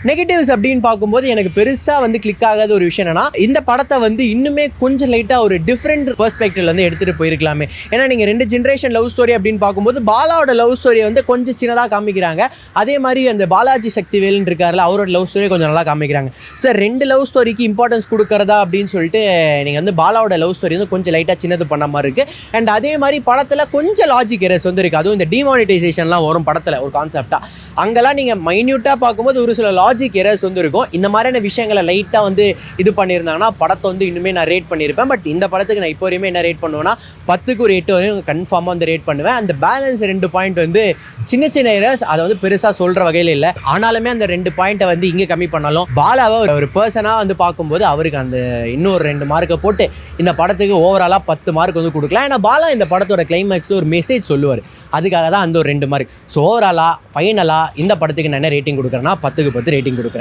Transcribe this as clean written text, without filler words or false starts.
Negatives அப்படின்னு பார்க்கும்போது எனக்கு பெருசாக வந்து கிளிக் ஆகாத ஒரு விஷயம் என்னன்னா, இந்த படத்தை வந்து இன்னுமே கொஞ்சம் லைட்டாக ஒரு டிஃப்ரெண்ட் பெர்ஸ்பெக்டிவ்ல வந்து எடுத்துகிட்டு போயிருக்கலாமே. ஏன்னா நீங்கள் 2 ஜென்ரேஷன் லவ் ஸ்டோரி அப்படின்னு பார்க்கும்போது பாலாவோட லவ் ஸ்டோரியை வந்து கொஞ்சம் சின்னதாக காமிக்கிறாங்க. அதே மாதிரி அந்த பாலாஜி சக்திவேல்னு இருக்காருல, அவரோட லவ் ஸ்டோரி கொஞ்சம் நல்லா காமிக்கிறாங்க. சார் 2 லவ் ஸ்டோரிக்கு இம்பார்ட்டன்ஸ் கொடுக்குறதா அப்படின்னு சொல்லிட்டு நீங்கள் வந்து பாலாவோட லவ் ஸ்டோரி வந்து கொஞ்சம் லைட்டாக சின்னது பண்ண மாதிரி இருக்குது. அண்ட் அதே மாதிரி படத்தில் கொஞ்சம் லாஜிக் எரர்ஸ் வந்து இருக்குது. அதுவும் இந்த டிமானிட்டைசேஷன்லாம் வரும் படத்தில் ஒரு கான்செப்டாக, அங்கெல்லாம் நீங்கள் மைன்யூட்டாக பார்க்கும்போது ஒரு சில லாஜிக் எரர்ஸ் வந்து இருக்கும். இந்த மாதிரியான விஷயங்களை லைட்டாக வந்து இது பண்ணியிருந்தாங்கன்னா படத்தை வந்து இன்னுமே நான் ரேட் பண்ணியிருப்பேன். பட் இந்த படத்துக்கு நான் இப்போ வரையுமே என்ன ரேட் பண்ணுவேன்னா 10க்கு ஒரு 8 வரையும் கன்ஃபார்மாக வந்து ரேட் பண்ணுவேன். அந்த பேலன்ஸ் 2 பாயிண்ட் வந்து சின்ன சின்ன எரர்ஸ், அதை வந்து பெருசாக சொல்கிற வகையில் இல்லை. ஆனாலுமே அந்த 2 பாயிண்ட்டை வந்து இங்கே கம்மி பண்ணாலும் பாலாவை ஒரு பர்சனாக வந்து பார்க்கும்போது அவருக்கு அந்த இன்னொரு 2 மார்க்கை போட்டு இந்த படத்துக்கு ஓவராலாக 10 மார்க் வந்து கொடுக்கலாம். ஏன்னா பாலா இந்த படத்தோட கிளைமேக்ஸில் ஒரு மெசேஜ் சொல்லுவார், அதுக்காக தான் அந்த ஒரு 2 மார்க். ஸோ ஓவராலாக ஃபைனலாக இந்த படத்துக்கு நான் என்ன ரேட்டிங் கொடுக்குறேன்னா 10க்கு 10 ரேட்டிங் கொடுக்குறேன்.